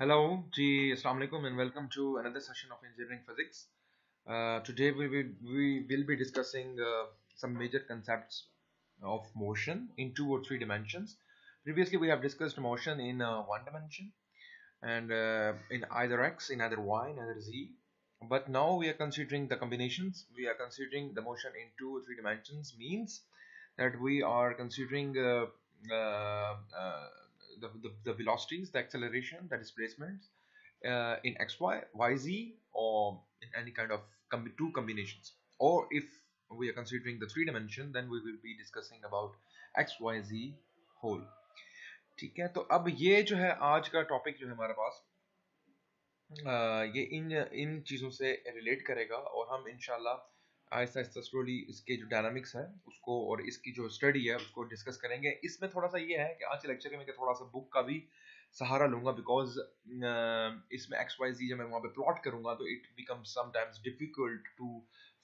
Hello, ji, Assalamu alaikum and welcome to another session of engineering physics. Today we will be discussing some major concepts of motion in 2 or 3 dimensions. Previously, we have discussed motion in one dimension and in either x, in either y, in either z. But now we are considering the combinations. We are considering the motion in 2 or 3 dimensions means that we are considering the velocities, the acceleration, the displacements in xy, yz, or in any kind of two combinations. Or if we are considering the 3 dimension, then we will be discussing about xyz whole. ठीक है, तो अब ये जो है आज का topic जो है हमारे पास ये इन इन चीज़ों से रिलेट करेगा और हम इंशाल्लाह आहिस्ता आहिस्ता स्लोली इसके जो डायनामिक्स है उसको और इसकी जो स्टडी है उसको डिस्कस करेंगे। इसमें थोड़ा सा ये है कि आज के लेक्चर में थोड़ा सा बुक का भी सहारा लूंगा बिकॉज इसमें एक्स वाई जी जब मैं वहाँ पे प्लॉट करूंगा तो it becomes sometimes difficult to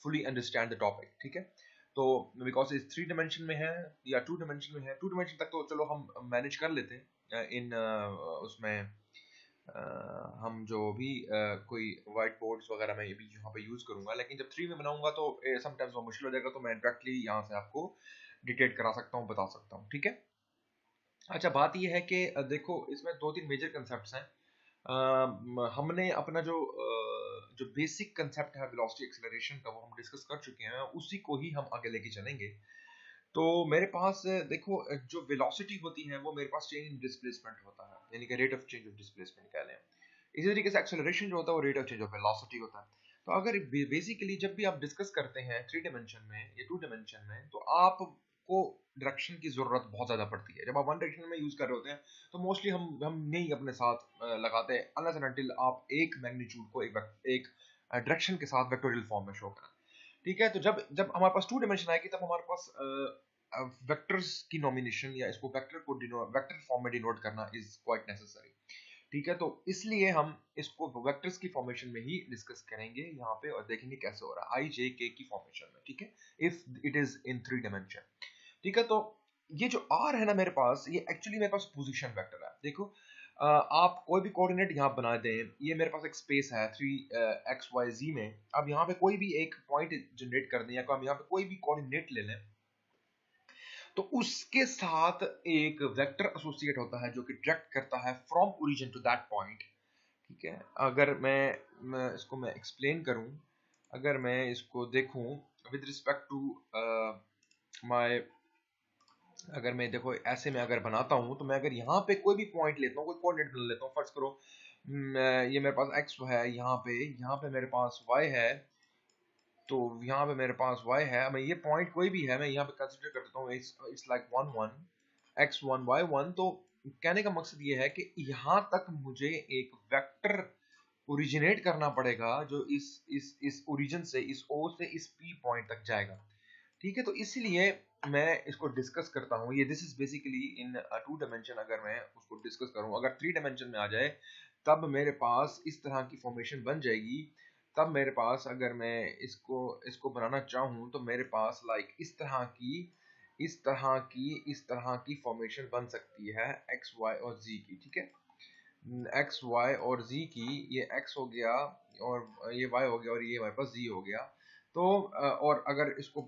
fully understand the topic. ठीक है, तो बिकॉज इस 3 डिमेंशन में है या 2 डिमेंशन में है, 2 डिमेंशन तक तो चलो हम मैनेज कर लेते हैं इन उसमें हम जो भी कोई वाइट बोर्ड्स वगैरह मैं भी यहाँ पे यूज़ करूँगा, लेकिन जब 3 में बनाऊंगा तो समटाइम्स वो मुश्किल हो जाएगा, तो मैं डायरेक्टली यहाँ से आपको डिटेक्ट करा सकता हूँ, बता सकता हूँ। ठीक है, अच्छा बात यह है कि देखो इसमें 2-3 मेजर कंसेप्ट्स हैं। हमने अपना जो बेसिक कंसेप्ट है वेलोसिटी एक्सेलरेशन का वो हम डिस्कस कर चुके हैं, उसी को ही हम आगे लेके चलेंगे। तो मेरे पास देखो जो वेलोसिटी होती है वो मेरे पास चेंज इन डिस्प्लेसमेंट होता है, यानी कि rate of change of displacement कह लें। इसी तरीके से एक्सेलरेशन जो होता है वो rate of change of velocity होता है। तो अगर बेसिकली जब भी आप डिस्कस करते हैं 3 डिमेंशन में या 2 डिमेंशन में तो आपको डायरेक्शन की जरूरत बहुत ज्यादा पड़ती है। जब आप वन डायरेक्शन में यूज कर रहे होते हैं तो मोस्टली हम नहीं अपने साथ लगाते अनलेस एंड अनटिल आप एक मैग्नीट्यूड को एक डायरेक्शन के साथ वेक्टोरियल फॉर्म में शो करें। ठीक है, तो जब जब हमारे पास 2 डिमेंशन आएगी तब हमारे पास वेक्टर्स की नॉमिनेशन या इसको वेक्टर को वेक्टर फॉर्म में डिनोट करना इज क्वाइट नेसेसरी। ठीक है, तो इसलिए हम इसको वेक्टर्स की फॉर्मेशन में ही डिस्कस करेंगे यहाँ पे और देखेंगे कैसे हो रहा है आई जे के की फॉर्मेशन में। ठीक है, if it is in 3 dimension. ठीक है, तो ये जो आर है ना मेरे पास, ये एक्चुअली मेरे पास पोजीशन वेक्टर है। देखो आप कोई भी कोऑर्डिनेट यहाँ बना दें, ये मेरे पास एक स्पेस है 3 XYZ में। अब यहाँ पे कोई भी एक पॉइंट जनरेट कर दें या हम यहाँ पे कोई भी कोऑर्डिनेट ले लें तो उसके साथ एक वेक्टर एसोसिएट होता है जो कि डायरेक्ट करता है from origin to that point. ठीक है, अगर मैं एक्सप्लेन करूं, अगर मैं इसको देखूं विद रिस्पेक्ट टू माय, अगर मैं देखो ऐसे में अगर बनाता हूं तो मैं अगर यहाँ पे कोई भी पॉइंट लेता हूँ, कोई कोऑर्डिनेट बना लेता हूँ, फर्ज करो ये मेरे पास एक्स है, यहाँ पे मेरे पास वाई है, तो यहाँ पे मेरे पास y है। मैं ये पॉइंट कोई भी है मैं यहाँ पे कंसिडर कर देता हूँ, इट्स लाइक 1 1 x1 y1। तो कहने का मकसद ये है कि यहाँ तक मुझे एक वेक्टर ओरिजिनेट करना पड़ेगा जो इस ओरिजिन से, इस O से इस P पॉइंट तक जाएगा। ठीक है, तो इसलिए मैं इसको डिस्कस करता हूँ। ये this is basically in 2 dimension. अगर मैं उसको डिस्कस करूँ, अगर 3 डिमेंशन में आ जाए तब मेरे पास इस तरह की फॉर्मेशन बन जाएगी। तब मेरे पास अगर मैं इसको इसको बनाना चाहूँ तो मेरे पास लाइक इस तरह की फॉर्मेशन बन सकती है एक्स वाई और जी की। ठीक है, एक्स वाई और जी की, ये एक्स हो गया और ये वाई हो गया और ये हमारे पास जी हो गया। तो और अगर इसको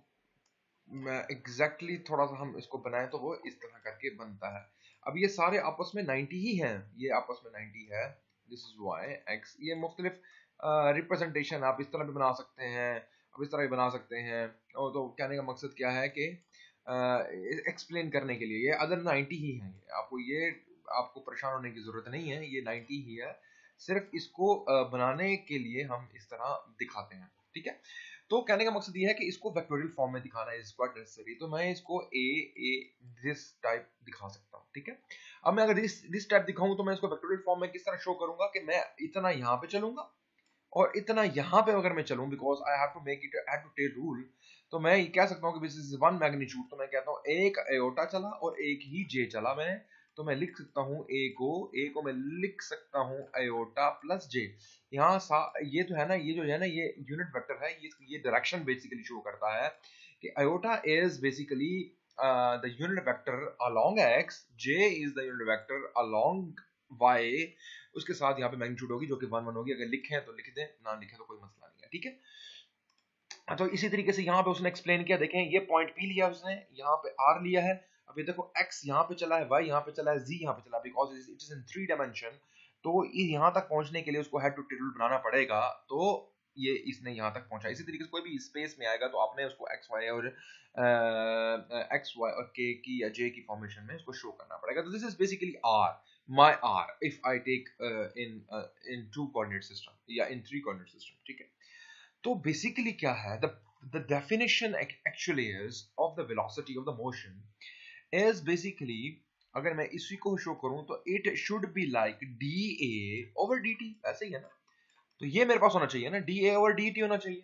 एग्जैक्टली थोड़ा सा हम इसको बनाएं तो वो इस तरह करके बनता है। अब ये सारे आपस में 90 ही हैं, ये आपस में 90 है। दिस इज वाई एक्स, ये मुख्तलिफ रिप्रेजेंटेशन आप इस तरह भी बना सकते हैं, अब इस तरह भी बना सकते हैं। और तो कहने का मकसद क्या है कि एक्सप्लेन करने के लिए ये अदर 90 ही हैं। आपको परेशान होने की जरूरत नहीं है, ये 90 ही है। सिर्फ इसको बनाने के लिए हम इस तरह दिखाते हैं। ठीक है, तो कहने का मकसद ये है कि इसको वेक्टोरियल फॉर्म में दिखाना इज क्वाइट नेसेसरी। तो मैं इसको ए दिस टाइप दिखा सकता हूँ। ठीक है, अब मैं अगर दिस टाइप दिखाऊं तो मैं इसको वेक्टोरियल फॉर्म में किस तरह शो करूंगा कि मैं इतना यहाँ पे चलूंगा और इतना यहाँ पे अगर मैं चलूं, because I have to make it have to tell rule. तो मैं ये कह सकता हूँ कि दिस इज वन मैग्नीट्यूड। तो मैं कहता हूँ एक एयोटा चला और एक ही जे चला मैं, तो मैं लिख सकता हूँ ए को मैं लिख सकता हूँ एयोटा प्लस जे। ये तो है ना, ये जो है ना ये यूनिट वेक्टर है, ये डायरेक्शन बेसिकली शो करता है कि aorta is basically the unit vector along x, J is the unit vector along y, उसके साथ यहाँ पे मैग्नीट्यूड होगी जो कि 1 1 होगी। अगर लिखें तो लिख दें, ना लिखें तो कोई मसला नहीं है, ठीक है। तो इसी तरीके से यहाँ पे उसने एक्सप्लेन किया, देखें ये पॉइंट P लिया उसने, यहाँ पे R लिया है, अब ये देखो x यहाँ पे चला है, y यहाँ पे चला है, z यहाँ पे चला है, because it is in 3 dimension. तो यहाँ तक पहुंचने के लिए उसको हेड टू टेल बनाना पड़ेगा, तो ये इसने यहाँ तक पहुंचा। इसी तरीके से कोई भी स्पेस में आएगा तो आपने उसको x y और k की या j की फॉर्मेशन में उसको शो करना पड़ेगा। तो this is basically r, my r if I take in 2 coordinate system या in 3 coordinate system, ठीक है। तो बेसिकली क्या है, the definition actually is of the velocity of the motion is basically, अगर मैं इसी को शो करूं तो it should be like dA over dt, ऐसे ही है ना। तो ये मेरे पास होना चाहिए ना, dA over dt होना चाहिए,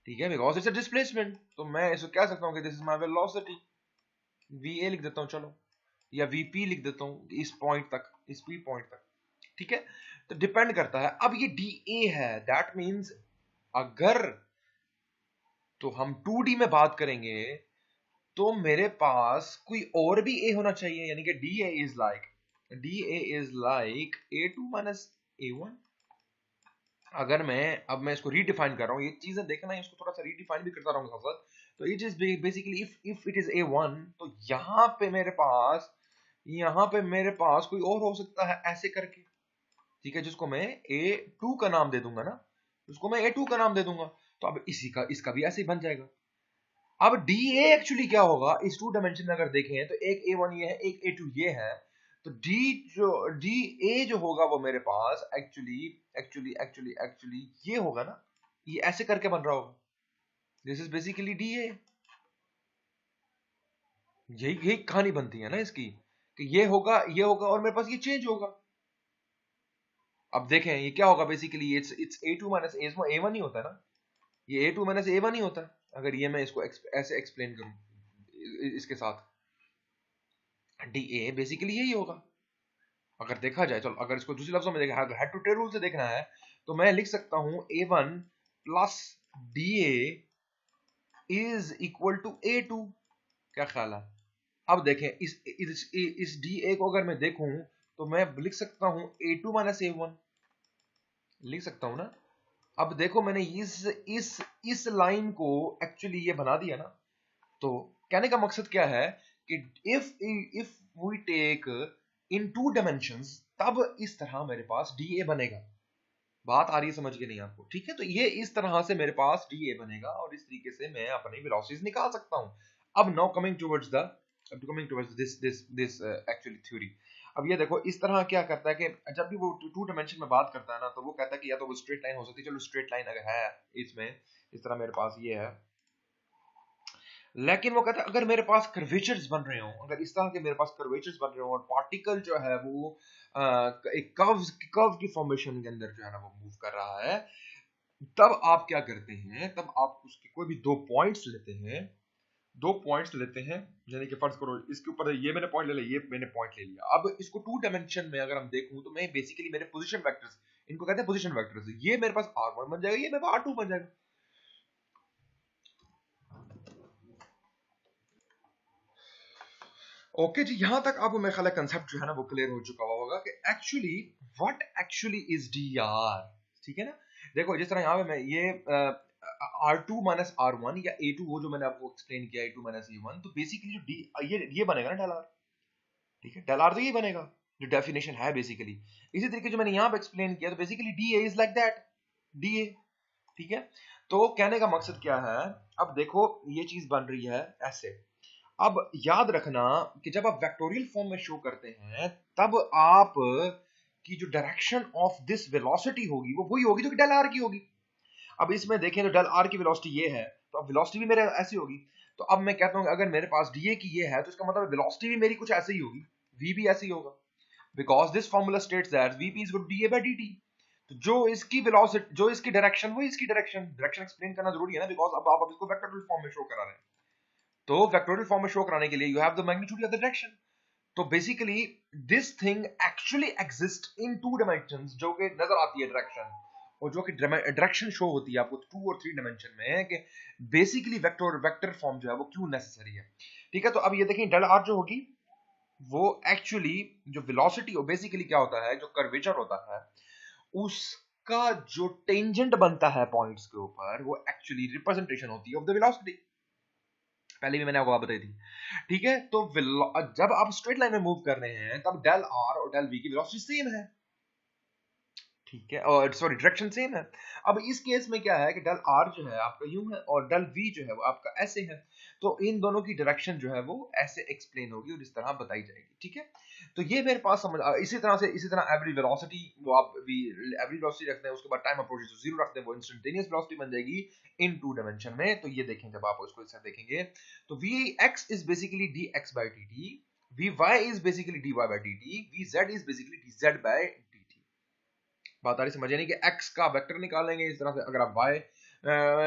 ठीक है, बिकॉज इट्स अ डिस्प्लेसमेंट। तो मैं इसको कह सकता हूं कि this is my velocity, va लिख देता हूं चलो, या vp लिख देता हूं इस पॉइंट तक, इस p पॉइंट तक, ठीक है। तो डिपेंड करता है, अब ये dA है, दैट मींस अगर तो हम 2D में बात करेंगे तो मेरे पास कोई और भी a होना चाहिए, यानी कि dA is like a2 minus a1। अगर अब मैं इसको रीडिफाइन कर रहा हूँ, ये चीजें देखना है, इसको थोड़ा सा रीडिफाइन भी करता रहूंगा साथ साथ। तो it is basically if it is a1, तो यहाँ पे मेरे पास कोई और हो सकता है ऐसे करके, ठीक है, जिसको मैं a2 का नाम दे दूंगा ना, उसको मैं a2 का नाम दे दूंगा। तो अब इसका भी ऐसे ही बन जाएगा। अब dA एक्चुअली क्या होगा इस 2 डायमेंशन में अगर देखें तो एक a1 ये है, एक a2 ये है। तो dA जो होगा वो मेरे पास एक्चुअली ये होगा ना, ये ऐसे करके बन रहा होगा। This is basically dA। यही कहानी बनती है ना इसकी, कि ये होगा और मेरे पास ये चेंज होगा। अब देखें ये क्या होगा, basically it's a2 minus a1 ही होता है ना, ये a2 माइनस a1 ही होता है। अगर ये मैं इसको ऐसे एक्सप्लेन करूं इसके साथ, dA बेसिकली यही होगा। अगर देखा जाए, चलो अगर इसको दूसरे लफ्जों में देखा, अगर हेड टू टेल रूल से देखना है तो मैं लिख सकता हूं a1 plus dA is equal to a2। क्या ख्याल है? अब देखें इस dA को अगर मैं देखूं तो मैं लिख सकता हूं a2 माइनस a1, लिख सकता हूं ना। अब देखो मैंने इस लाइन को एक्चुअली ये बना दिया ना। तो कहने का मकसद क्या है कि if we take in 2 dimensions, तब इस तरह मेरे पास dA बनेगा। बात आ रही है समझ के नहीं आपको? ठीक है, तो ये इस तरह से मेरे पास dA बनेगा और इस तरीके से मैं अपनी वेलोसिटीज निकाल सकता हूं। अब now coming towards this actually theory. अब ये देखो इस तरह क्या करता है कि जब भी वो 2 डायमेंशन में बात करता है ना, तो वो कहता है कि या तो वो स्ट्रेट लाइन हो सकती है, चलो स्ट्रेट लाइन अगर है इसमें, इस तरह मेरे पास ये है, लेकिन वो कहता है अगर मेरे पास कर्वेचर्स बन रहे हो, अगर इस तरह के मेरे पास कर्वेचर्स बन रहे हो और पार्टिकल जो है वो एक कर्व की फॉर्मेशन के अंदर जो है ना वो मूव कर रहा है, तब आप क्या करते हैं, तब आप उसके कोई भी 2 पॉइंट्स लेते हैं, यानी कि फर्ज करो इसके ऊपर ये मैंने पॉइंट ले लिया, ये मैंने पॉइंट ले लिया। अब इसको 2 डायमेंशन में अगर हम देखूं तो मैं बेसिकली मेरे पोजीशन वेक्टर्स, इनको कहते हैं पोजीशन वेक्टर्स, ये मेरे पास r1 बन जाएगा, ये मेरे पास r2 बन जाएगा। ओके जी, यहां तक आपको मेरे ख्याल है कंसेप्ट जो है ना वो क्लियर हो चुका होगा कि actually what actually is dr, ठीक है ना। देखो जिस तरह यहाँ पे मैं ये r2 माइनस r1 या a2, वो जो मैंने आपको एक्सप्लेन किया a2 माइनस a1, तो बेसिकली जो ये बनेगा ना डेल r, ठीक है, डेल r तो ये बनेगा जो डेफिनेशन है बेसिकली। इसी तरीके जो मैंने यहाँ पे एक्सप्लेन किया, तो basically dA is like that, dA, ठीक है। तो कहने का मकसद क्या है, अब देखो ये चीज बन रही है ऐसे। अब याद रखना कि जब आप वेक्टोरियल फॉर्म में शो करते हैं, तब आप की जो डायरेक्शन ऑफ दिस वेलोसिटी होगी वो वही होगी जो कि डेल आर की होगी। अब इसमें देखें तो डेल आर की वेलोसिटी ये है, तो अब वेलोसिटी भी मेरे ऐसी होगी। तो अब मैं कहता हूं अगर मेरे पास डीए की ये है, तो इसका मतलब वेलोसिटी भी मेरी कुछ ऐसे ही होगी, वी भी ऐसे ही होगा, because this formula states that VP is equal to DA by DT. तो जो इसकी वेलोसिटी, जो इसकी डायरेक्शन, वो इसकी डायरेक्शन एक्सप्लेन करना जरूरी है ना, बिकॉज अब आप इसको वेक्टोरियल फॉर्म में शो करा रहे हैं। तो वेक्टोरियल फॉर्म में शो कराने के लिए you have the magnitude of the direction. तो basically this thing actually exist in 2 dimensions, जो कि नजर आती है डायरेक्शन, और जो कि डायरेक्शन शो होती है आपको 2 और 3 डायमेंशन में, कि बेसिकली वेक्टर फॉर्म जो है वो क्यों नेसेसरी है। ठीक है, तो अब ये देखें डेल आर जो होगी वो एक्चुअली जो वेलोसिटी बेसिकली क्या होता है, जो कर्वेचर होता है उसका जो टेंजेंट बनता है पॉइंट्स के ऊपर, वो एक्चुअली रिप्रेजेंटेशन होती है ऑफ द वेलोसिटी। पहले भी मैंने आपको बात बताई थी, ठीक है। तो जब आप स्ट्रेट लाइन में मूव कर रहे हैं तब डेल आर और डेल वी की वेलोसिटी सेम है, ठीक है, और सॉरी डायरेक्शन सेम है। अब इस केस में क्या है कि डेल आर जो है आपका यूं है और डेल वी जो है वो आपका ऐसे है, तो इन दोनों की डायरेक्शन जो है वो ऐसे एक्सप्लेन होगी और इस तरह बताई जाएगी, ठीक है। तो ये मेरे पास समझ इसी तरह एवरी वेलोसिटी, वो आप भी एवरी वेलोसिटी रखते हैं, उसके बाद टाइम अप्रोचेस टू जीरो रखते हैं, वो इंस्टेंटेनियस वेलोसिटी बन जाएगी इन टू डायमेंशन में। तो ये देखें, जब आप उसको इस तरह देखेंगे तो V X is basically D X by D T, V Y is basically D Y by D T, V Z is basically D Z by D T. बात आ रही समझ, यानी कि x का वेक्टर निकालेंगे इस तरह से, अगर आप y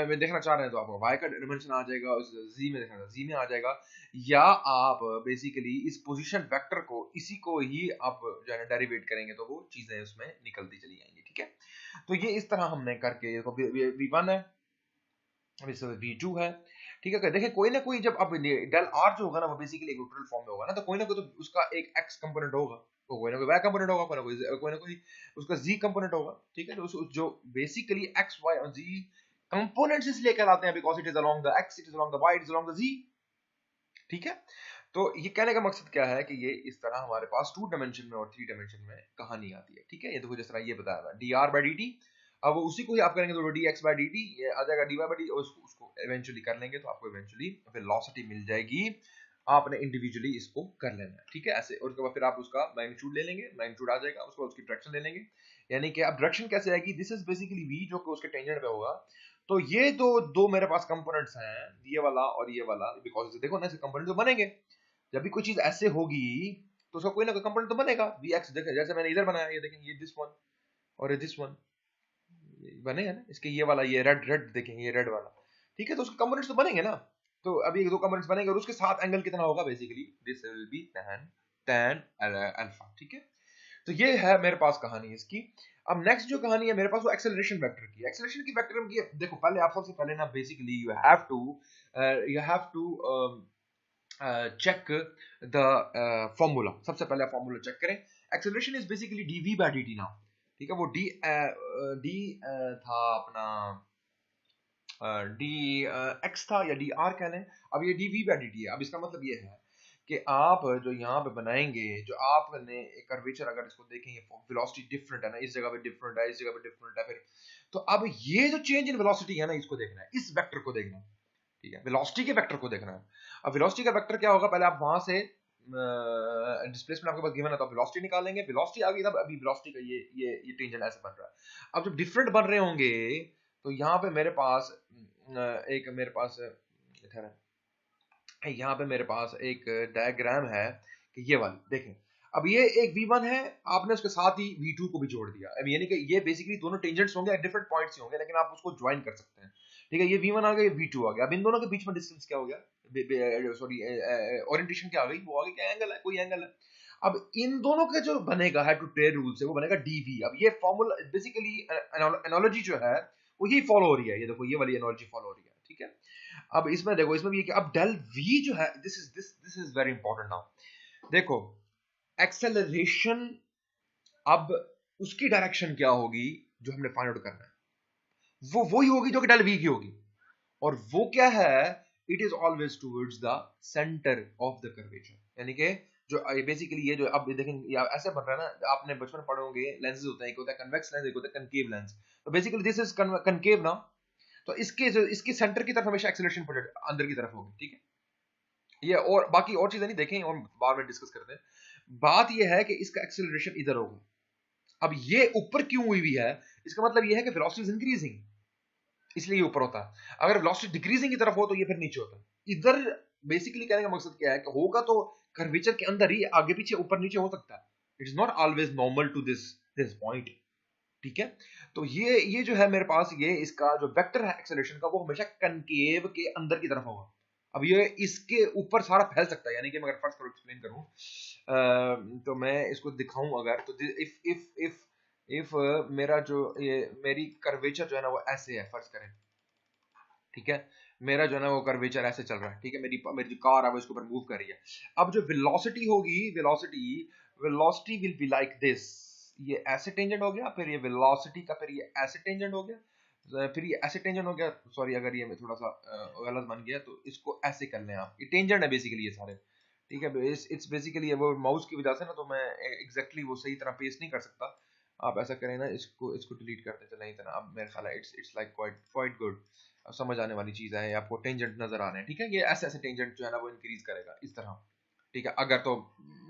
में देखना चाह रहे हैं तो आपको y का डायमेंशन आ जाएगा, उस z में देखना z में आ जाएगा, या आप बेसिकली इस पोजीशन वेक्टर को इसी को ही आप जो है डेरिवेट करेंगे तो वो चीजें उसमें निकलती चली जाएंगी, ठीक है। तो ये इस तरह हमने करके, v1 है, v2 है, ठीक है। देखें कोई ना कोई, जब अब डेल आर जो होगा ना वो बेसिकली एक न्यूट्रल फॉर्म में होगा ना, तो कोई ना कोई तो उसका एक x कंपोनेंट होगा, तो कोई ना कोई y कंपोनेंट होगा, कोई ना कोई उसका z कंपोनेंट होगा, ठीक है। तो जो बेसिकली x y और z कंपोनेंट्स इसलिए कहलाते हैं because it is along the x, it is along the y, it is along the z, ठीक है। तो ये कहने का मकसद क्या है कि ये इस तरह हमारे पास 2 डायमेंशन में और 3 डायमेंशन में कहानी आती है, ठीक है। ये देखो जिस तरह ये बताया था dr by dt, अब उसी को ही आप करेंगे तो dx by dt ये आ जाएगा dy by dt, और उसको इवेंचुअली कर लेंगे तो आपको इवेंचुअली वेलोसिटी मिल जाएगी। आपने इंडिविजुअली इसको कर लेना है, ठीक है, ऐसे। और उसके बाद फिर आप उसका मैग्नीट्यूड ले लेंगे, मैग्नीट्यूड आ जाएगा, उसके बाद उसकी डायरेक्शन ले लेंगे, यानी कि अब डायरेक्शन कैसे आएगी, दिस इज बेसिकली v जो कि उसके टेंजेंट पे होगा। तो ये दो मेरे पास कंपोनेंट्स हैं, ये वाला और ये वाला, बिकॉज देखो ना इसके कंपोनेंट तो बनेंगे, जब भी कोई चीज ऐसे होगी तो उसका कोई ना कोई कंपोनेंट तो बनेगा। vx देखें, जैसे मैंने इधर बनाया, ये देखें, ये दिस वन और ये दिस वन बने हैं ना, इसके ये वाला, ये रेड रेड देखें, ये रेड वाला, ठीक है। तो उसके कंपोनेंट्स तो बनेंगे ना। तो अभी एक दो कंपोनेंट्स बनेंगे और उसके साथ एंगल कितना होगा, basically this will B tan tan alpha, ठीक है। तो ये है मेरे पास कहानी इसकी। अब नेक्स्ट जो कहानी है मेरे पास वो एक्सेलरेशन वेक्टर की। एक्सेलरेशन की वेक्टर की देखो, पहले आप सबसे पहले ना basically you have to check the formula। सबसे पहले आप फॉर्मूला चेक करें। Acceleration is basically dv by dt ना, ठीक है। वो d था अपना डी एक्स था या डी आर कह लें। अब ये dv by dt है। अब इसका मतलब ये है कि आप जो यहाँ पे बनाएंगे, जो आपने एक कर्वेचर अगर इसको देखेंगे, वेलोसिटी डिफरेंट है ना, इस जगह पे डिफरेंट है, इस जगह पे डिफरेंट है, फिर तो अब ये जो चेंज इन वेलोसिटी है ना, इसको देखना है, इस वेक्टर को देखना है, ठीक है, वेलोसिटी के वेक्टर को देखना है। अब वेलोसिटी का वेक्टर क्या होगा, पहले आप वहां से डिस्प्लेसमेंट आपके पास गिवन है तो आप वेलोसिटी निकालेंगे, वेलोसिटी आ गई तब अभी वेलोसिटी का ये टेंजेंट ऐसे बन रहा है। अब जब डिफरेंट बन रहे होंगे तो यहाँ पे मेरे पास यहाँ पे मेरे पास एक डायग्राम है कि ये वाली देखें। अब ये एक v1 है, आपने उसके साथ ही v2 को भी जोड़ दिया। अब यानी कि ये बेसिकली दोनों टेंजेंट्स होंगे, डिफरेंट पॉइंट्स ही होंगे, लेकिन आप उसको ज्वाइन कर सकते हैं, ठीक है। ये v1 आ गया, ये v2 आ गया। अब इन दोनों के बीच में डिस्टेंस क्या हो गया, सॉरी ओरिएंटेशन क्या आ गई, वो आ गई क्या, एंगल है, कोई एंगल है। अब इन दोनों के जो बनेगा हेड टू टेल रूल से, वो बनेगा dv। अब ये फॉर्मूला बेसिकली एनालॉजी जो है वो यही फॉलो हो रही है, ये देखो ये वाली एनालॉजी फॉलो हो रही है, ठीक है। अब इसमें देखो, इसमें भी अब डेल v जो है, this is very important now. देखो एक्सेलरेशन, अब उसकी डायरेक्शन क्या होगी जो हमने फाइंड आउट करना है, वो वही होगी जो कि डेल v की होगी, और वो क्या है, it is always towards the centre of the curvature. यानी कि जो बेसिकली ये जो अब देखेंगे ऐसे बन रहा है ना, आपने बचपन में पढ़े होंगे लेंसेज होते हैं, एक होता है कन्वेक्स लेंस, एक होता है कनकेव लेंस। तो बेसिकली दिस इज कनकेव ना, तो इसकी सेंटर की तरफ हमेशा एक्सेलरेशन प्रोजेक्ट अंदर की तरफ होगी, ठीक है। ये और बाकी और चीजें नहीं देखें और बाद में डिस्कस करते हैं। बात ये है कि इसका एक्सेलरेशन इधर होगा। अब ये ऊपर क्यों हुई हुई है, इसका मतलब ये है कि वेलोसिटी इज इंक्रीजिंग, इसलिए ये ऊपर होता है। अगर वेलोसिटी डिक्रीजिंग की तरफ हो तो ये फिर नीचे होता है। इधर बेसिकली कहने का मकसद क्या है कि होगा तो कर्वेचर के अंदर ही, आगे पीछे ऊपर नीचे हो सकता है। It is not always normal to this point, ठीक है। तो ये जो है मेरे पास, ये इसका जो वेक्टर है एक्सेलरेशन का, वो हमेशा कनकेव के अंदर की तरफ होगा। अब ये इसके ऊपर सारा फैल सकता है, यानी कि मैं अगर फर्स्ट एक्सप्लेन करूं तो मैं इसको दिखाऊं अगर, तो इफ मेरा जो ये मेरी कर्वेचर जो है ना वो ऐसे है, फर्ज करें, ठीक है। मेरा जो है ना वो कर्वेचर ऐसे चल रहा है, ठीक है, मेरी मेरी जो कार है वो इसके ऊपर मूव कर रही है। अब जो वेलोसिटी होगी, velocity will be like this, ये ऐसे टेंजेंट हो गया, फिर ये वेलोसिटी का, फिर ये ऐसे टेंजेंट हो गया, फिर ये ऐसे टेंजेंट हो गया। सॉरी अगर ये थोड़ा सा गलत बन गया तो इसको ऐसे कर लें आप, ये टेंजेंट है बेसिकली ये सारे, ठीक है। इट्स बेसिकली वो माउस की वजह से ना, तो मैं एग्जैक्टली वो सही तरह पेस्ट नहीं कर सकता। आप ऐसा करें ना, इसको इसको डिलीट करते चलें इतना, अब मेरे ख्याल है it's like quite quite good, समझ आने वाली चीज है। आपको टेंजेंट नजर आ रहे हैं, ठीक है, ये ऐसे ऐसे टेंजेंट जो है ना वो इंक्रीज करेगा इस तरह, ठीक है। अगर तो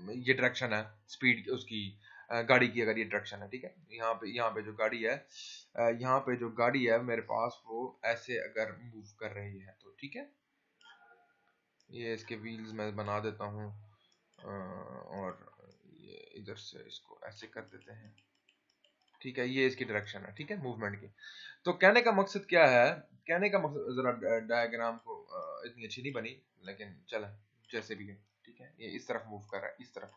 ये डायरेक्शन है स्पीड उसकी, गाड़ी की अगर ये डायरेक्शन है, ठीक है। यहाँ पे जो गाड़ी है, यहाँ पे जो गाड़ी है मेरे पास, वो ऐसे अगर मूव कर रही है तो ठीक है। ये इसके व्हील्स मैं बना देता हूँ, और ये इधर से इसको ऐसे कर देते हैं, ठीक है। ये इसकी डायरेक्शन है, ठीक है, मूवमेंट की। तो कहने का मकसद क्या है, कहने का मकसद, जरा डायग्राम को इतनी अच्छी नहीं बनी, लेकिन चला जैसे भी है, ठीक है। ये इस तरफ मूव कर रहा है, इस तरफ।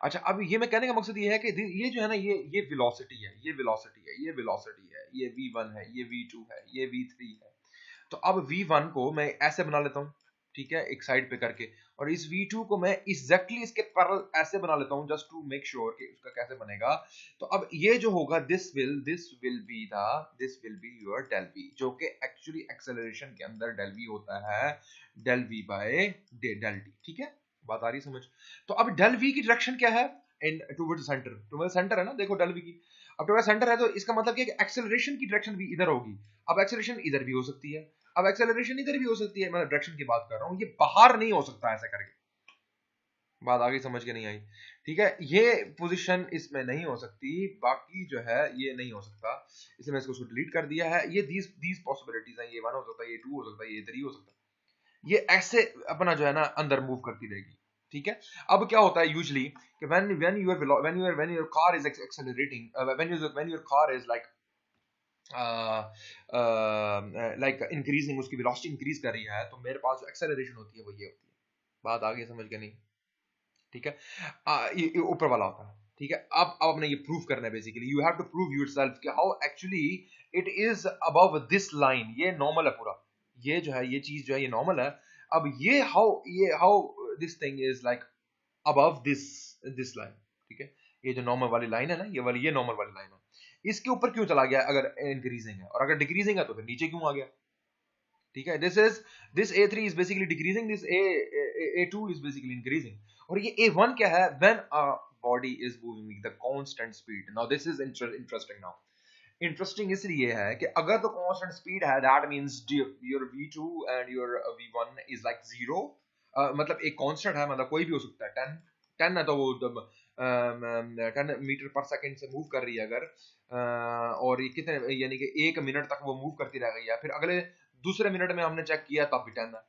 अच्छा, अब ये मैं कहने का मकसद ये है कि ये जो है ना, ये वेलोसिटी है, ये वेलोसिटी है, ये वेलोसिटी है, ये v1 है, ये v2 है, ये v3 है। तो अब v1 को मैं ऐसे बना लेता हूँ, ठीक है, एक साइड पे करके, और इस v2 को मैं एग्जैक्टली इसके पैरेलल ऐसे बना लेता हूँ, जस्ट टू मेक श्योर कि उसका कैसे बनेगा। तो अब ये जो होगा, this will be your del v, जो कि एक्चुअली एक्सेलरेशन के अंदर डेल v होता है, del v by del t, ठीक है। बात आ रही समझ? तो अब डेल v की डायरेक्शन क्या है, इन टुवर्ड्स सेंटर, टुवर्ड्स सेंटर है ना, देखो डेल v की, अब टुवर्ड्स सेंटर है तो इसका मतलब क्या है कि एक्सेलरेशन की डायरेक्शन भी इधर होगी। अब एक्सेलरेशन इधर भी हो सकती है, अब एक्सेलरेशन इधर भी हो सकती है, मैं डायरेक्शन की बात कर रहा हूं, ये बाहर नहीं हो सकता ऐसे करके। बात आगे समझ के नहीं आई, ठीक है। ये पोजीशन इसमें नहीं हो सकती, बाकी जो है ये नहीं हो सकता, इसलिए मैं इसको डिलीट कर दिया है। ये दीज पॉसिबिलिटीज हैं, ये 1 हो सकता है, ये 2 हो सकता है, ये 3 हो सकता है, ये ऐसे अपना जो है ना अंदर मूव करती रहेगी, ठीक है। अब क्या होता है यूजुअली कि when your car is accelerating, when your car is like increasing, उसकी वेलोसिटी इंक्रीज कर रही है, तो मेरे पास जो एक्सेलरेशन होती है वो ये होती है। बात आगे समझ के नहीं, ठीक है। ये ऊपर वाला होता है, ठीक है। अब आपने ये प्रूव करना है, basically you have to prove yourself कि how actually it is above this line, ये नॉर्मल है पूरा, ये जो है ये चीज जो है ये नॉर्मल है। अब ये how this thing is like above this line, ठीक है। ये जो नॉर्मल वाली लाइन है ना, ये नॉर्मल वाली लाइन है, इसके ऊपर क्यों चला गया अगर इंक्रीजिंग है, और अगर डिक्रीजिंग है तो फिर नीचे क्यों आ गया, ठीक है। This A3 is basically decreasing, this A2 is basically increasing, और ये A1 क्या है, when a body is moving with the constant speed. Now this is interesting now. Interesting इसलिए है कि अगर तो कांस्टेंट स्पीड है, that means your v2 and your v1 is like zero, मतलब एक कांस्टेंट है, मतलब कोई भी हो सकता है, 10 है तो वो 10 मीटर पर सेकंड से मूव कर रही है अगर, और ये कितने, यानी कि 1 मिनट तक वो मूव करती रह गई है, फिर अगले दूसरे मिनट में हमने चेक किया तब भी 10 है,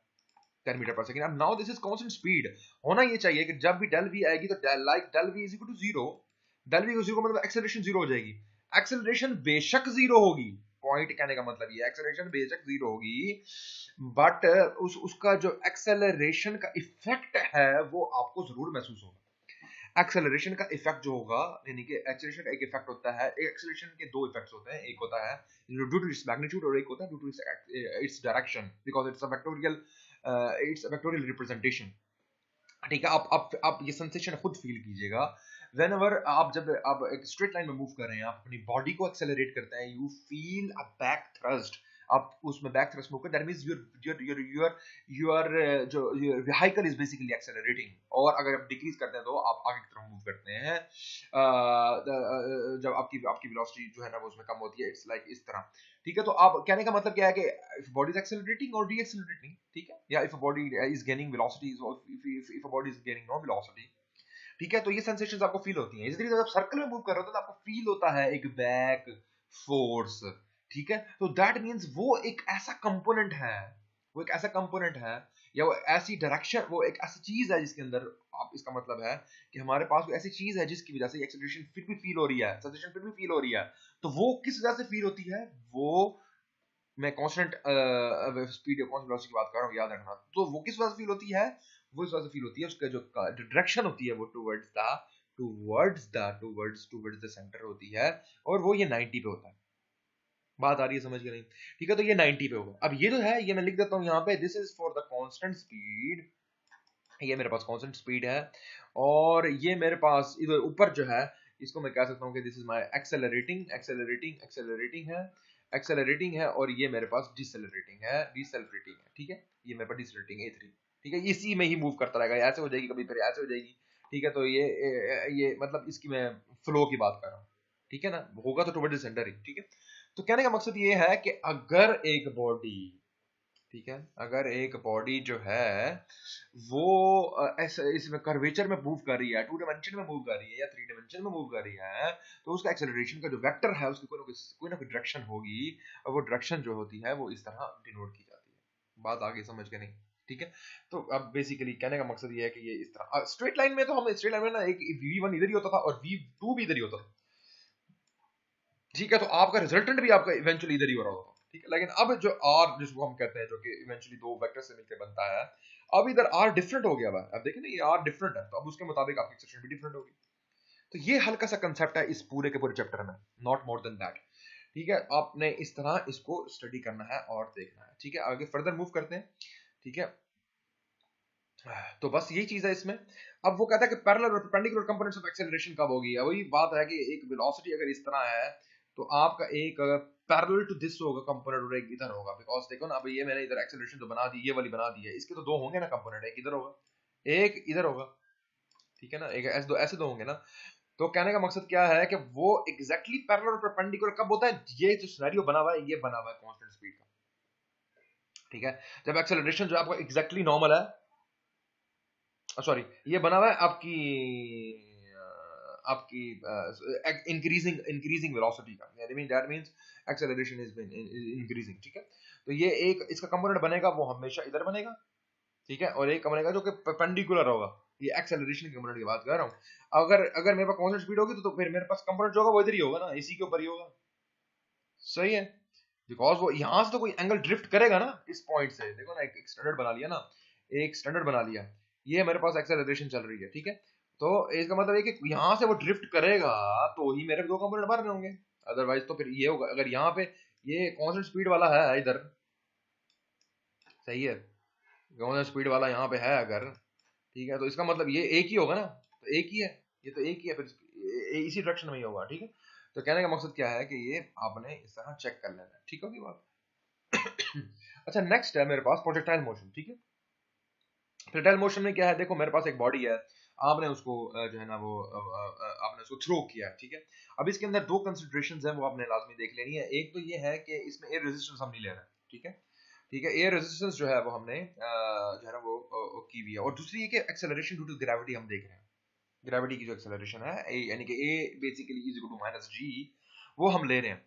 10 मीटर पर सेकंड। अब now this is constant speed, होना ये चाहिए कि जब भी डेल v आएगी तो del v is equal to zero, del v zero मतलब एक्सेलरेशन जीरो हो जाएगी। एक्सेलरेशन बेशक जीरो होगी, पॉइंट कहने का मतलब ये, एक्सेलरेशन बेशक जीरो होगी, बट उसका जो एक्सेलरेशन का इफेक्ट है वो आपको जरूर महसूस होगा। एक्सेलरेशन का इफेक्ट जो होगा, यानी कि एक्सेलरेशन का एक इफेक्ट होता है, एक्सेलरेशन के दो इफेक्ट्स होते हैं, एक होता है ड्यू टू इट्स मैग्नीट्यूड और एक होता है due to its direction, because it's a vectorial representation, ठीक है। आप ये सेंसेशन खुद फील कीजिएगा, व्हेनेवर जब आप एक स्ट्रेट लाइन में मूव कर रहे हैं, आप अपनी बॉडी को एक्सेलरेट करते हैं, you feel a back thrust, आप उसमें बैक थ्रस्ट मूव कर, दैट मींस योर जो व्हीकल इज बेसिकली एक्सेलरेटिंग, और अगर आप डिक्रीज करते हैं तो आप आगे की तरफ मूव करते हैं, जब आपकी वेलोसिटी जो है ना वो उसमें कम होती है, इट्स लाइक इस तरह, ठीक है। तो आप कहने का मतलब क्या है कि इफ बॉडी इज एक्सेलरेटिंग और डीएक्सेलरेटिंग, ठीक है, या if body is gaining velocity, if body is gaining no velocity, ठीक है। तो ये सेंसेशंस आपको फील होती हैं, इस तरीके से जब सर्कल में मूव कर रहे हो तो आपको फील होता है एक बैक फोर्स, ठीक है। तो दैट मींस वो एक ऐसा कंपोनेंट है, वो एक ऐसा कंपोनेंट है, या वो ऐसी डायरेक्शन, वो एक ऐसी चीज है जिसके अंदर, आप इसका मतलब है कि हमारे पास कोई ऐसी चीज है जिसकी वजह से एक्सेलरेशन फिर भी फील हो रही है, सेंसेशन फिर भी फील हो रही है। तो वो किस वजह से फील होती है, वो मैं कांस्टेंट स्पीड या कांस्टेंट वेलोसिटी की बात कर रहा हूँ, याद रखना। तो वो किस वजह से फील होती है, वो इस वजह से फील होती है, उसका जो डायरेक्शन होती है वो टुवर्ड्स द सेंटर होती है, और वो ये 90 पे होता है, बात आ रही है समझ के नहीं? ठीक है, तो ये 90 पे होगा। अब ये जो है ये मैं लिख देता हूँ यहाँ पे, this is for the constant speed, ये मेरे पास कांस्टेंट स्पीड है, और ये मेरे पास इधर ऊपर जो है इसको मैं कह सकता हूँ कि this is my accelerating accelerating accelerating है, और ये मेरे पास डिसेलरेटिंग है, ठीक है, ये मेरे पास डिसेलरेटिंग A3, ठीक है, इसी में ही मूव करता रहेगा, ऐसे हो जाएगी कभी फिर ऐसे हो जाएगी, ठीक है, तो ये मतलब इसकी मैं फ्लो की बात कर रहा हूँ, ठीक है ना, होगा तो टुवर्ड्स द सेंटर ही, ठीक है। तो कहने का मकसद ये है कि अगर एक बॉडी, ठीक है, अगर एक बॉडी जो है वो ऐसे इसमें कर्वेचर में मूव कर रही है, 2 डायमेंशन में मूव कर रही है या 3 डायमेंशन में मूव कर रही है, तो उसका एक्सेलरेशन का जो वेक्टर है उसकी कोई ना कोई डायरेक्शन होगी, और वो डायरेक्शन जो होती है वो इस तरह डिनोट की जाती है। बात आगे समझ के नहीं? ठीक है, तो अब बेसिकली कहने का मकसद ये है कि ये इस तरह स्ट्रेट लाइन में, तो हम स्ट्रेट लाइन में ना एक v1 इधर ही होता था और v2 भी इधर ही होता था, ठीक है, तो आपका रिजल्टेंट भी आपका इवेंचुअली इधर ही हो रहा होगा, ठीक है, लेकिन अब जो r जिसको हम कहते हैं जो कि इवेंचुअली दो वेक्टर से मिलकर बनता है, अब इधर r डिफरेंट हो गया है, अब देखें ना ये r डिफरेंट है, तो अब उसके मुताबिक आपकी एक्सेलरेशन भी डिफरेंट होगी। तो ये हल्का सा कंसेप्ट है इस पूरे के पूरे चैप्टर में, नॉट मोर देन दैट, ठीक है, आपने इस तरह इसको स्टडी करना है और देखना है, ठीक है, आगे फर्दर मूव करते हैं, ठीक है। तो बस यही चीज है इसमें। अब वो कहता है कि पैरेलल और परपेंडिकुलर कंपोनेंट्स ऑफ एक्सेलरेशन कब होगी, वही बात है कि एक वेलोसिटी अगर इस तरह है तो आपका एक पैरेलल टू दिस होगा कंपोनेंट और एक इधर होगा, बिकॉज देखो ना, अब ये मैंने इधर एक्सेलरेशन जो बना दी, ये वाली बना दी है, इसके तो दो होंगे ना कंपोनेंट, एक इधर होगा एक इधर होगा, ठीक है ना, एक ऐसे दो होंगे ना। तो कहने का मकसद क्या है कि वो एग्जैक्टली पैरेलल और परपेंडिकुलर कब होता है, ये जो सिनेरियो बना हुआ है ये बना हुआ है कांस्टेंट स्पीड का, ठीक है, जब एक्सेलरेशन जो आपका एग्जैक्टली नॉर्मल है, सॉरी ये बना हुआ है आपकी आपकी इंक्रीजिंग वेलोसिटी का, that means acceleration is been increasing, ठीक है। तो ये एक इसका कंपोनेंट बनेगा वो हमेशा इधर बनेगा, ठीक है, और एक बनेगा जो कि परपेंडिकुलर होगा, ये एक्सेलरेशन के कंपोनेंट की बात कर रहा हूं। अगर अगर मेरे पास कांस्टेंट स्पीड होगी तो फिर मेरे पास कंपोनेंट जो होगा वो इधर ही होगा ना, इसी के ऊपर ही होगा, सही है, बिकॉज वो यहां से तो कोई एंगल ड्रिफ्ट करेगा ना, इस पॉइंट से देखो ना, एक स्टैंडर्ड बना लिया ना, एक स्टैंडर्ड बना लिया, ये मेरे पास एक्सेलरेशन चल रही है, ठीक है, तो इसका मतलब है कि यहां से वो ड्रिफ्ट करेगा तो ही मेरे दो कंपोनेंट बाहर में होंगे, अदरवाइज तो फिर ये होगा, अगर यहाँ पे ये कांस्टेंट स्पीड वाला है इधर, सही है, कांस्टेंट स्पीड वाला यहाँ पे है अगर, ठीक है, तो इसका मतलब ये एक ही होगा ना, तो एक ही है, ये तो एक ही है, फिर इसी डायरेक्शन में ही होगा, ठीक है। तो कहने का मकसद क्या है कि ये आपने इस तरह चेक कर लेना है, ठीक होगी बात। अच्छा नेक्स्ट है मेरे पास प्रोजेक्टाइल मोशन, ठीक है। प्रोजेक्टाइल मोशन में क्या है, देखो मेरे पास एक बॉडी है, आपने उसको जो है ना वो आपने उसको थ्रो किया है, ठीक है। अब इसके अंदर दो कंसिडरेशंस हैं वो आपने लाजमी देख लेनी है, एक तो ये है कि इसमें एयर रेजिस्टेंस हम नहीं ले रहे, ठीक है, ठीक है, एयर रेजिस्टेंस जो है वो हमने जो है ना वो की हुई है, और दूसरी ये कि एक्सेलरेशन ड्यू टू ग्रेविटी हम देख रहे हैं, ग्रेविटी की जो एक्सेलरेशन है यानी कि a basically is equal to minus g, वो हम ले रहे हैं,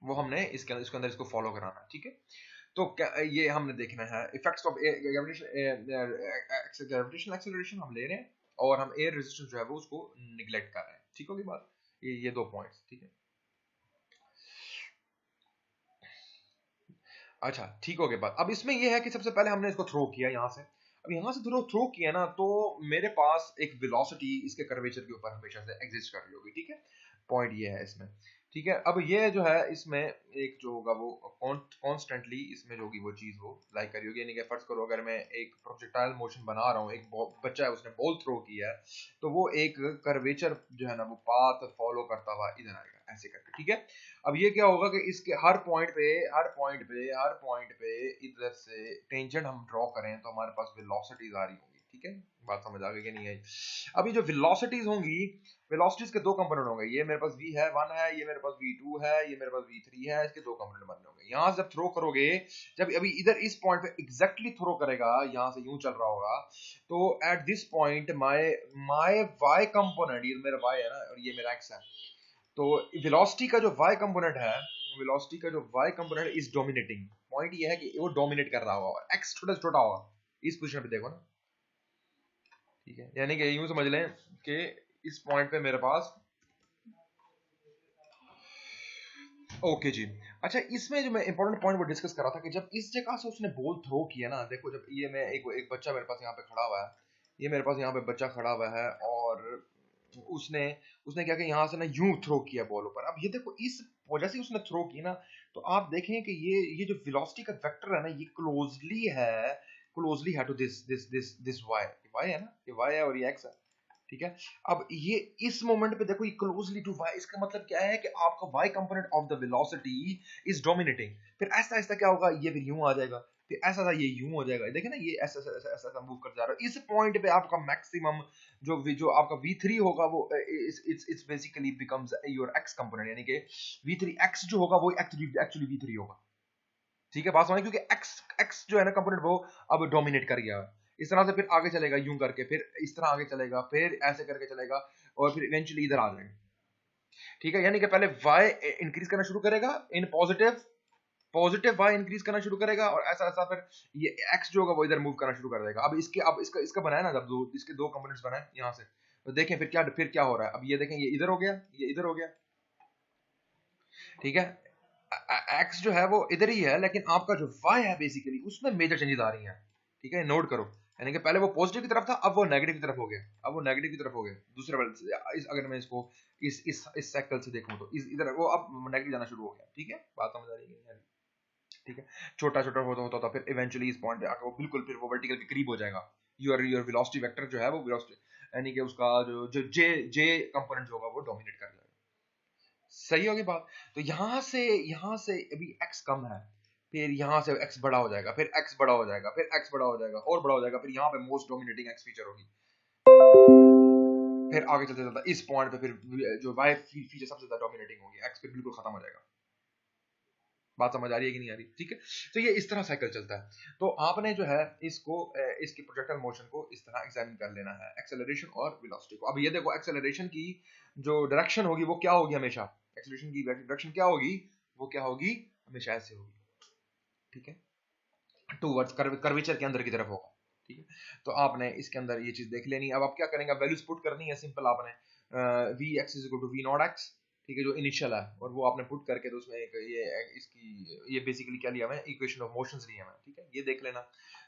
वो हमने इसके अंदर इसको फॉलो कराना है, ठीक है। तो क्या ये हमने देखना है इफेक्ट्स ऑफ ग्रेविटेशनल एक्सेलरेशन हम ले रहे हैं, और हम एयर रेजिस्टेंस जो है वो उसको निगलेक्ट कर रहे हैं, ठीक होगी बात, ये दो पॉइंट्स, ठीक है। अच्छा ठीक हो गया बात। अब इसमें यह है कि सबसे पहले हमने इसको थ्रो किया यहाँ से, अब यहाँ से थ्रो किया ना, तो मेरे पास एक वेलोसिटी इसके कर्वेचर के ऊपर हमेशा से एग्जिस्ट कर रही होगी, ठीक है, पॉइंट ये है इसमें, ठीक है। अब ये जो है इसमें एक जो होगा वो कॉन्स्टेंटली इसमें जो होगी वो चीज वो लाइक करी होगी, यानी कि फर्ज करो अगर मैं एक प्रोजेक्टाइल मोशन बना रहा हूँ, एक बच्चा है उसने बॉल थ्रो किया है, तो वो एक कर्वेचर जो है ना वो पाथ फॉलो करता हुआ इधर आएगा ऐसे करके, ठीक है। अब ये क्या होगा कि इसके हर पॉइंट पे इधर से टेंजेंट हम ड्रॉ करें तो हमारे पास वेलोसिटीज आ रही होंगी, ठीक है, बात समझ आ गई कि नहीं आई। अभी जो वेलोसिटीज होंगी, वेलोसिटीज के दो कंपोनेंट होंगे, ये मेरे पास v1 है, ये मेरे पास v2 है, ये मेरे पास v3 है, इसके दो कंपोनेंट बनने होंगे। यहाँ से जब थ्रो करोगे, जब अभी इधर इस पॉइंट पे एग्जैक्टली थ्रो करेगा, यहाँ से यूं चल रहा होगा, तो at this point my my y component, ये मेरा y है ना और ये मेरा x है, तो वेलोसिटी का जो y कंपोनेंट है, वेलोसिटी का जो y component is dominating, point ये है कि वो डोमिनेट कर रहा होगा और x छोटा छोटा होगा, इस पोजीशन पे देखो ना, ठीक है, यानी कि यूं समझ लें कि इस पॉइंट पे मेरे पास, ओके जी। अच्छा इसमें जो मैं इंपॉर्टेंट पॉइंट वो डिस्कस कर रहा था कि जब इस जगह से उसने बॉल थ्रो किया ना, देखो जब ये मैं एक बच्चा मेरे पास यहाँ पे खड़ा हुआ है, ये मेरे पास यहाँ पे बच्चा खड़ा हुआ है, और उसने उसने क्या किया, यहाँ से ना यूं थ्रो किया बॉल ऊपर। अब ये देखो इस वो जैसे ही उसने थ्रो की ना, तो आप देखें कि ये जो वेलोसिटी का वेक्टर है ना, ये क्लोजली है टू दिस वाई। वाई है ना, ये वाई है और ये एक्स है, ठीक है। अब ये इस मोमेंट पे देखो, ये क्लोजली टू वाई, इसका मतलब क्या है कि आपका Y component of the velocity is dominating. फिर ऐसा ऐसा क्या होगा, ये फिर यूं आ जाएगा, फिर ऐसा ऐसा ये यूं हो जाएगा, देखे ना, ये ऐसा ऐसा ऐसा ऐसा मूव कर जा रहा है। इस पॉइंट पे आपका मैक्सिमम जो आपका v3 होगा, वो it's basically becomes your x component, यानी कि v3x जो होगा वो एक्चुअली v3 होगा, ठीक है। बात समझ, क्योंकि x जो है ना कंपोनेंट, वो अब डोमिनेट कर गया है। इस तरह से फिर आगे चलेगा यूं करके, फिर इस तरह आगे चलेगा, फिर ऐसे करके चलेगा, और फिर इवेंचुअली इधर आ जाएगा, ठीक है। यानी कि पहले y इंक्रीज करना शुरू करेगा इन पॉजिटिव y इंक्रीज करना शुरू करेगा, और ऐसा ऐसा फिर ये x जो होगा वो इधर मूव करना शुरू कर देगा। अब इसका बनाया ना, जब इसके दो कंपोनेंट्स बनाए यहां से, तो देखें फिर क्या हो रहा है। अब ये देखें, ये इधर हो गया, ये इधर हो गया, ठीक है। x जो है वो इधर ही है, लेकिन आपका जो y है बेसिकली उसमें मेजर चेंजेस आ रही हैं, ठीक है। नोट करो, यानी कि पहले वो पॉजिटिव की तरफ था, अब वो नेगेटिव की तरफ हो गया, अब वो नेगेटिव की तरफ हो गया दूसरे वाले से। अगर मैं इसको इस साइकिल से देखूं, तो इधर वो अब नेगेटिव जाना शुरू हो गया, ठीक है। बात समझ आ रही है, ठीक है। छोटा छोटा होता होता होता फिर इवेंचुअली इस पॉइंट पे आकर वो बिल्कुल फिर वो वर्टिकल के करीब हो जाएगा। योर वेलोसिटी वेक्टर जो है वो वेलोसिटी, यानी कि उसका जो जो जे जे कंपोनेंट होगा वो डोमिनेट कर जाएगा। सही होगी बात। तो यहाँ से अभी x कम है, फिर यहाँ से x बड़ा हो जाएगा, फिर x बड़ा हो जाएगा, फिर x बड़ा हो जाएगा और बड़ा हो जाएगा, फिर यहाँ पे मोस्ट डोमिनेटिंग x फीचर होगी। फिर आगे चलते चलते इस पॉइंट पे फिर जो y फीचर सबसे ज्यादा डोमिनेटिंग होगी, x फिर बिल्कुल खत्म हो जाएगा। बात समझ आ रही है कि नहीं आ रही, ठीक है। तो ये इस तरह साइकिल चलता है। तो आपने जो है इसको इसकी प्रोजेक्टाइल मोशन को इस तरह एग्जामिन कर लेना है, एक्सेलरेशन और वेलोसिटी को। अब ये देखो, एक्सेलरेशन की जो डायरेक्शन होगी वो क्या होगी हमेशा, एक्सेलरेशन की डायरेक्शन क्या होगी, वो क्या होगी, हमेशा ऐसे होगी, ठीक है, टूवर्ड्स कर्वेचर के अंदर की तरफ होगा, ठीक है। तो आपने इसके अंदर ये चीज देख लेनी है। अब आप क्या करेंगे, वैल्यूज पुट करनी है, सिंपल आपने V X is equal to V naught X, ठीक है, जो इनिशियल है, और वो आपने पुट करके, तो उसमें एक ये बेसिकली क्या लिया मैं, इक्वेशन ऑफ मोशंस लिया मैं, ठीक है, ये देख लेना।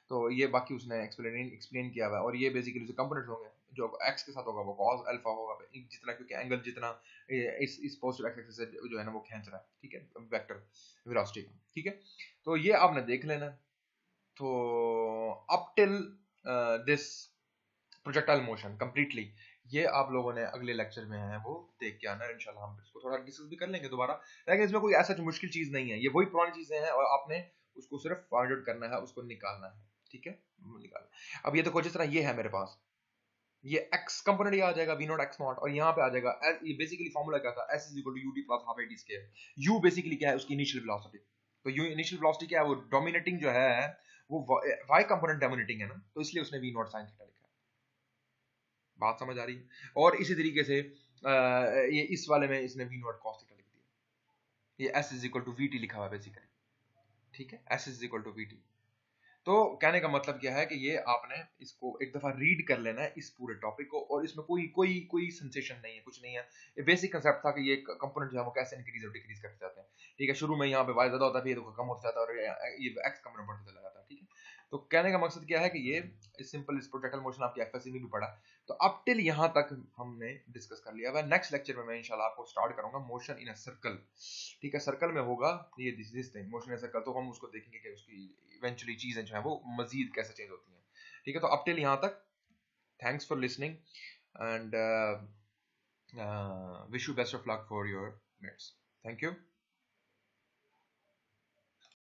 तो ये बाकी उसने एक्सप्लेन किया हुआ है, और ये बेसिकली उसके कंपोनेंट्स होंगे, जो एक्स के साथ होगा वो cos अल्फा होगा, जितना, क्योंकि एंगल जितना इस पॉजिटिव एक्स एक्सिस से जो है ना वो खींच रहा है, ठीक है, वेक्टर वेलोसिटी का, ठीक है। तो ये आपने देख लेना। तो up till this projectile motion completely, ये आप लोगों ने अगले लेक्चर में है वो देख के आना है। इंशाल्लाह हम इसको थोड़ा डिस्कस भी कर लेंगे दोबारा, लेकिन इसमें कोई ऐसा मुश्किल चीज नहीं है, ये वही पुरानी चीजें हैं, और आपने उसको सिर्फ फाइंड आउट करना है, उसको निकालना है, ठीक है, निकालना। अब ये देखो, जिस तरह ये है मेरे पास, ये x कंपोनेंट ये आ जाएगा v नॉट x नॉट, और यहाँ पे आ जाएगा ये बेसिकली फॉर्मूला क्या था, s is equal to ut plus half at square. u basically क्या है, उसकी इनिशियल वेलोसिटी। तो u इनिशियल वेलोसिटी क्या है, वो डोमिनेटिंग जो है, वो y कंपोनेंट डोमिनेटिंग है ना, तो इसलिए उसने v नॉट sin थीटा लिखा है। बात समझ आ रही है। और इसी तरीके से ये इस वाले में इसने v नॉट cos थीटा लिख दिया, ये s is equal to vt लिखा हुआ है बेसिकली, ठीक है, s is equal to vt। तो कहने का मतलब क्या है कि ये आपने इसको एक दफा रीड कर लेना है, इस पूरे टॉपिक को, और इसमें कोई कोई कोई सेंसेशन नहीं है, कुछ नहीं है। ये बेसिक कंसेप्ट था कि ये कंपोनेंट जो है वो कैसे इंक्रीज और डिक्रीज करते जाते हैं, ठीक है। शुरू में यहाँ पे y ज्यादा होता है, फिर ये कम होता जाता है, और ये x कंपोनेंट बढ़ता चला जाता है, ठीक है। तो कहने का मकसद क्या है कि ये सिंपल इस प्रोजेक्टाइल मोशन आपकी एफएससी में भी पढ़ा। तो अप टिल यहाँ तक हमने डिस्कस कर लिया। नेक्स्ट लेक्चर में मैं इंशाल्लाह आपको स्टार्ट करूंगा मोशन इन अ सर्कल, ठीक है। सर्कल में होगा ये this thing, motion in a circle, तो हम उसको देखेंगे कि उसकी इवेंचुअली चीजें जो है वो मजीद कैसे चेंज होती हैं, ठीक है। तो अप टिल यहाँ तक, thanks for listening, and wish you best of luck for your mids. Thank you.